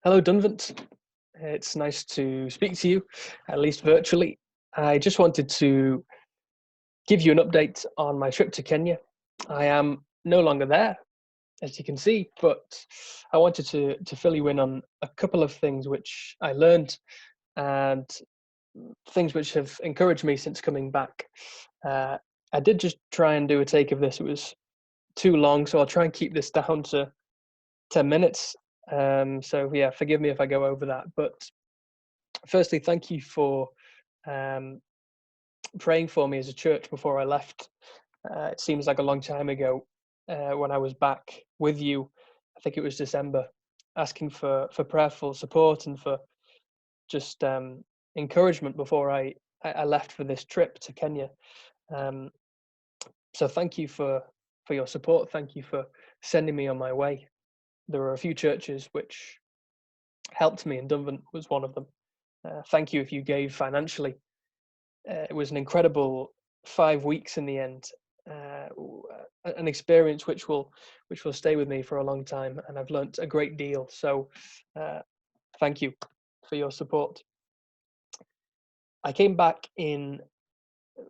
Hello, Dunvant. It's nice to speak to you, at least virtually. I just wanted to give you an update on my trip to Kenya. I am no longer there, as you can see, but I wanted to fill you in on a couple of things which I learned and things which have encouraged me since coming back. Uh, I did just try and do a take of this. It was too long, so I'll try and keep this down to 10 minutes. So yeah, forgive me if I go over that. But firstly, thank you for um, praying for me as a church before I left. It seems like a long time ago when I was back with you. I think it was December, asking for prayerful support and for just encouragement before I left for this trip to Kenya. Um, so thank you for your support. Thank you for sending me on my way. There were a few churches which helped me, and Dunvant was one of them. Thank you if you gave financially. It was an incredible 5 weeks in the end, an experience which will stay with me for a long time, and I've learnt a great deal. So, thank you for your support. I came back in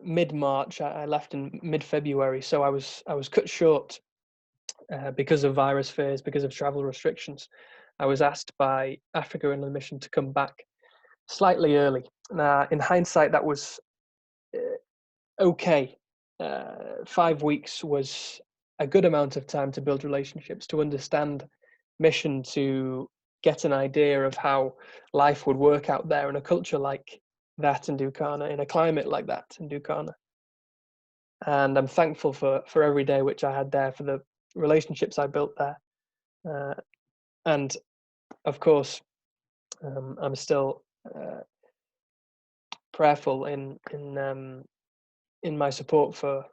mid-March. I left in mid-February, so I was cut short because of virus fears, because of travel restrictions. I was asked by Africa Inland Mission to come back slightly early. Now, in hindsight, that was okay. 5 weeks was a good amount of time to build relationships, to understand mission, to get an idea of how life would work out there in a culture like that in Dukana, in a climate like that in Dukana. And I'm thankful for every day which I had there, for the relationships I built there. And of course, I'm still prayerful in my support for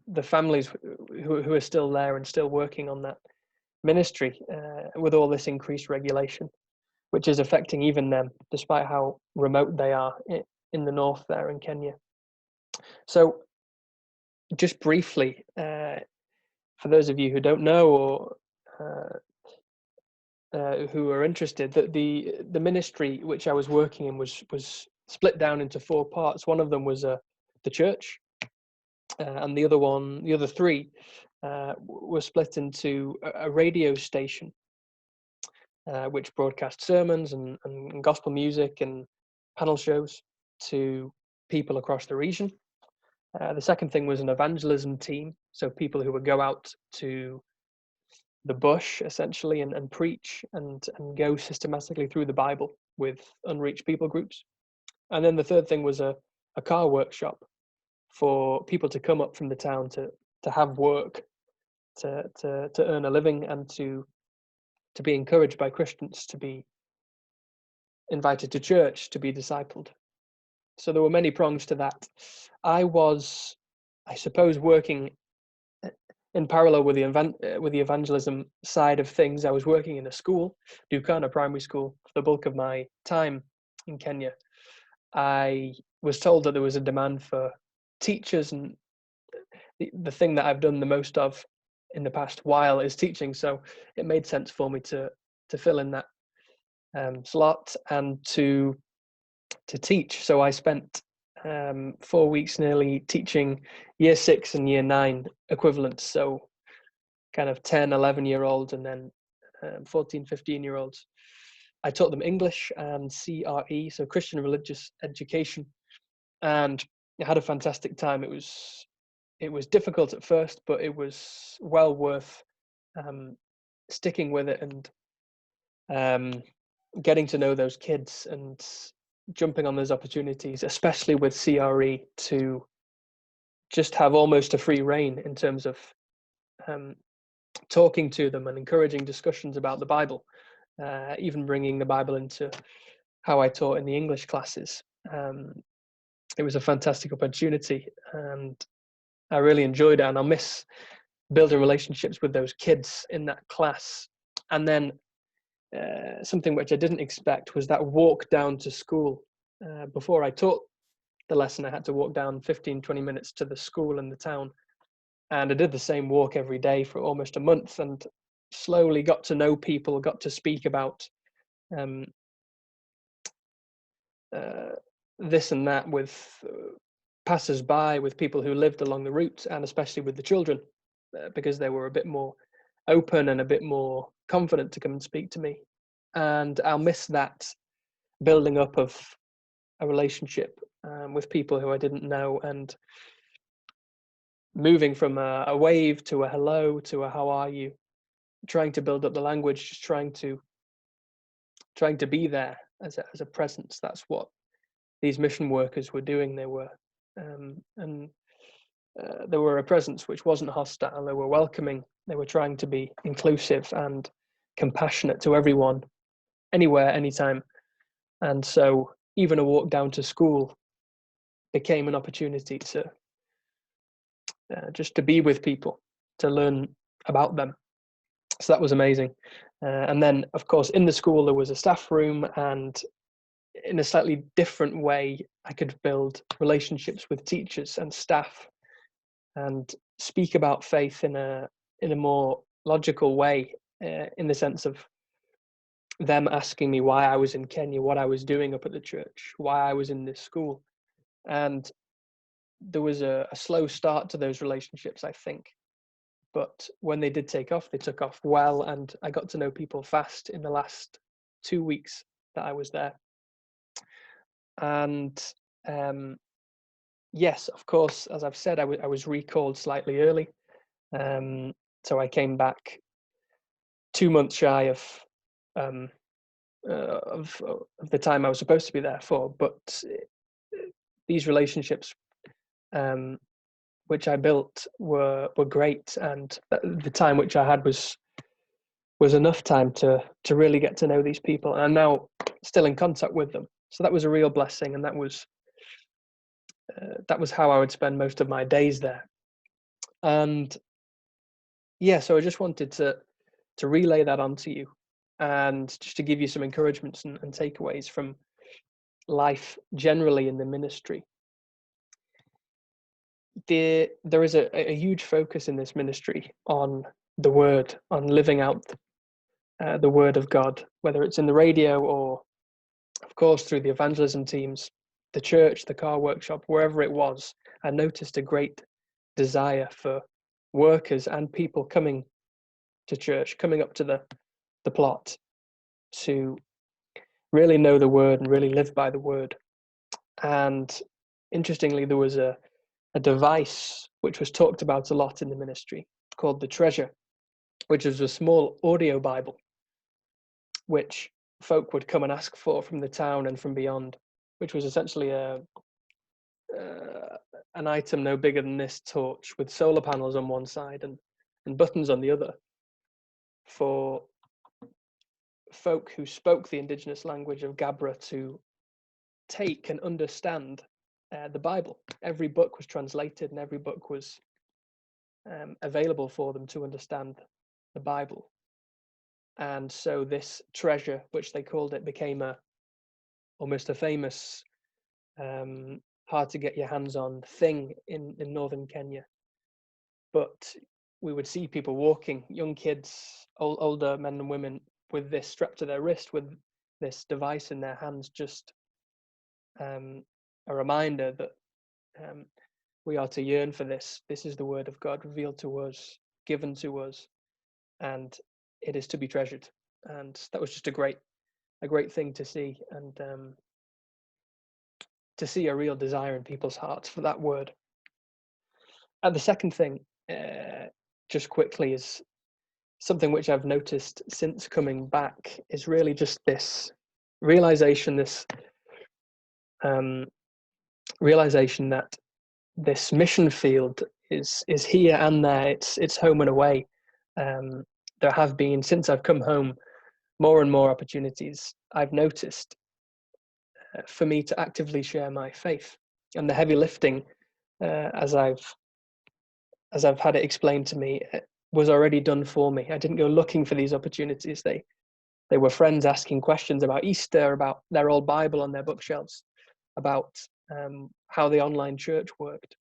the families who are still there and still working on that ministry with all this increased regulation, which is affecting even them, despite how remote they are in the north there in Kenya. So, just briefly, for those of you who don't know or who are interested, that the ministry which I was working in was split down into four parts. One of them was the church, and the other three, were split into a radio station, which broadcast sermons and gospel music and panel shows to people across the region. The second thing was an evangelism team, so people who would go out to the bush essentially and preach and go systematically through the Bible with unreached people groups. And then the third thing was a car workshop for people to come up from the town to have work, to earn a living, and to be encouraged by Christians, to be invited to church, to be discipled. So there were many prongs to that. I was, I suppose, working in parallel with the evangelism side of things. I was working in a school, Dukana Primary School, for the bulk of my time in Kenya. I was told that there was a demand for teachers, and the thing that I've done the most of in the past while is teaching. So it made sense for me to fill in that slot and to teach. So I spent 4 weeks nearly teaching year 6 and year 9 equivalents. So kind of 10, 11-year-olds and then 14, 15-year-olds. I taught them English and CRE, so Christian Religious Education, and I had a fantastic time. It was difficult at first, but it was well worth sticking with it and getting to know those kids and jumping on those opportunities, especially with CRE, to just have almost a free rein in terms of talking to them and encouraging discussions about the Bible, even bringing the Bible into how I taught in the English classes. It was a fantastic opportunity, and I really enjoyed it, and I'll miss building relationships with those kids in that class. And then something which I didn't expect was that walk down to school. Before I taught the lesson, I had to walk down 15, 20 minutes to the school in the town. And I did the same walk every day for almost a month, and slowly got to know people, got to speak about um, this and that with passers-by, with people who lived along the route, and especially with the children, because they were a bit more open and a bit more confident to come and speak to me. And I'll miss that building up of a relationship with people who I didn't know, and moving from a wave to a hello to a how are you, trying to build up the language, just trying to be there as a presence. That's what these mission workers were doing. They were they were a presence which wasn't hostile. They were welcoming. They were trying to be inclusive and compassionate to everyone, anywhere, anytime. And so even a walk down to school became an opportunity to just to be with people, to learn about them. So that was amazing. And then, of course, in the school, there was a staff room, and in a slightly different way, I could build relationships with teachers and staff and speak about faith in a more logical way, in the sense of them asking me why I was in Kenya, what I was doing up at the church, why I was in this school. And there was a slow start to those relationships, I think. But when they did take off, they took off well, and I got to know people fast in the last 2 weeks that I was there. And yes, of course, as I've said, I was recalled slightly early. So I came back 2 months shy of the time I was supposed to be there for. But these relationships, which I built, were great, and the time which I had was enough time to really get to know these people. And I'm now still in contact with them. So that was a real blessing, and that was how I would spend most of my days there. And yeah, so I just wanted to relay that onto you, and just to give you some encouragements and takeaways from life generally in the ministry. There is a huge focus in this ministry on the word, on living out the word of God, whether it's in the radio or, of course, through the evangelism teams, the church, the car workshop, wherever it was. I noticed a great desire for workers and people coming to church, coming up to the plot, to really know the word and really live by the word. And interestingly, there was a device which was talked about a lot in the ministry called the Treasure, which is a small audio Bible, which folk would come and ask for from the town and from beyond, which was essentially an item no bigger than this torch, with solar panels on one side and buttons on the other, for folk who spoke the indigenous language of Gabra to take and understand the Bible. Every book was translated, and every book was available for them to understand the Bible. And so this treasure, which they called it, became almost a famous, hard to get your hands on thing in northern Kenya. But we would see people walking, young kids, older men and women, with this strapped to their wrist, with this device in their hands, just a reminder that we are to yearn for this. This is the word of God revealed to us, given to us, and it is to be treasured. And that was just a great thing to see, and to see a real desire in people's hearts for that word. And the second thing, just quickly, is something which I've noticed since coming back, is really just this realization, realization that this mission field is here and there. It's home and away. There have been, since I've come home, more and more opportunities I've noticed for me to actively share my faith, and the heavy lifting, as I've had it explained to me, was already done for me. I didn't go looking for these opportunities. They were friends asking questions about Easter, about their old Bible on their bookshelves, about how the online church worked.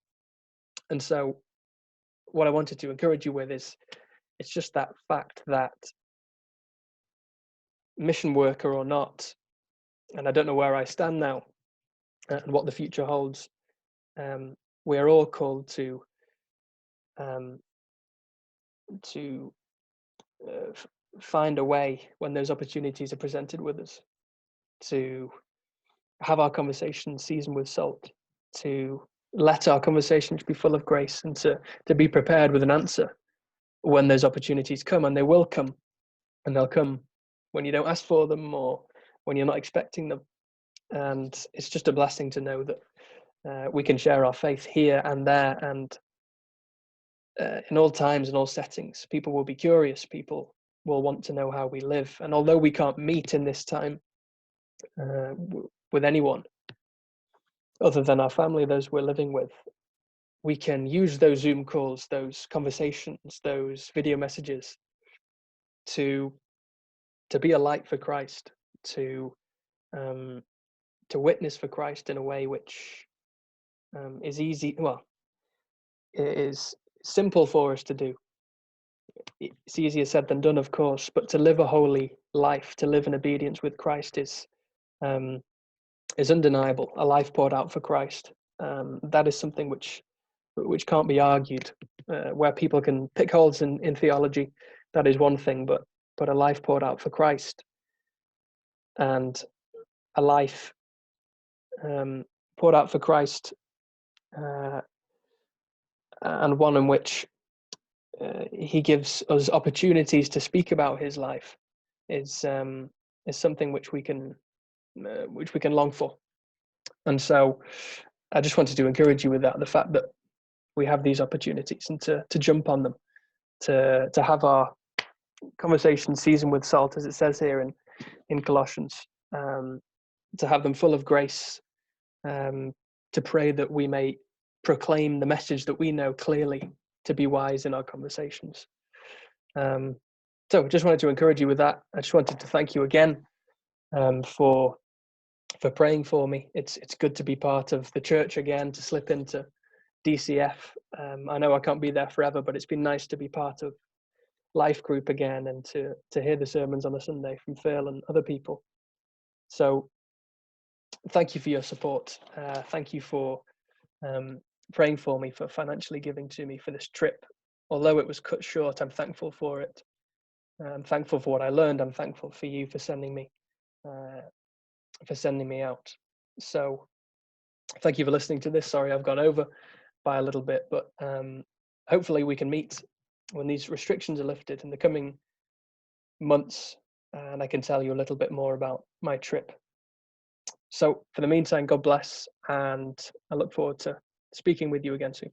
And so what I wanted to encourage you with is, it's just that fact that mission worker or not, and I don't know where I stand now and what the future holds. We are all called um, to find a way when those opportunities are presented with us, to have our conversations seasoned with salt, to let our conversations be full of grace, and to be prepared with an answer when those opportunities come, and they will come, and they'll come when you don't ask for them or when you're not expecting them. And it's just a blessing to know that we can share our faith here and there, and in all times and all settings. People will be curious, people will want to know how we live, and although we can't meet in this time with anyone other than our family, those we're living with, we can use those Zoom calls, those conversations, those video messages to be a light for Christ, to witness for Christ in a way which is easy. Well, it is simple for us to do. It's easier said than done, of course, but to live a holy life, to live in obedience with Christ is undeniable. A life poured out for Christ. That is something which can't be argued. Where people can pick holes in theology, that is one thing, but a life poured out for Christ, and a life poured out for Christ, and one in which he gives us opportunities to speak about his life, is something which we can long for. And so I just wanted to encourage you with that, the fact that we have these opportunities, and to jump on them, to have our conversation seasoned with salt, as it says here in Colossians, to have them full of grace, to pray that we may proclaim the message that we know clearly, to be wise in our conversations. So just wanted to encourage you with that. I just wanted to thank you again for praying for me. It's good to be part of the church again, to slip into DCF. I know I can't be there forever, but it's been nice to be part of life group again, and to hear the sermons on a Sunday from Phil and other people. So thank you for your support. Thank you for praying for me, for financially giving to me for this trip. Although it was cut short, I'm thankful for it. I'm thankful for what I learned. I'm thankful for you for sending me out. So thank you for listening to this. Sorry, I've gone over by a little bit, but hopefully we can meet when these restrictions are lifted in the coming months, and I can tell you a little bit more about my trip. So for the meantime, God bless, and I look forward to speaking with you again soon.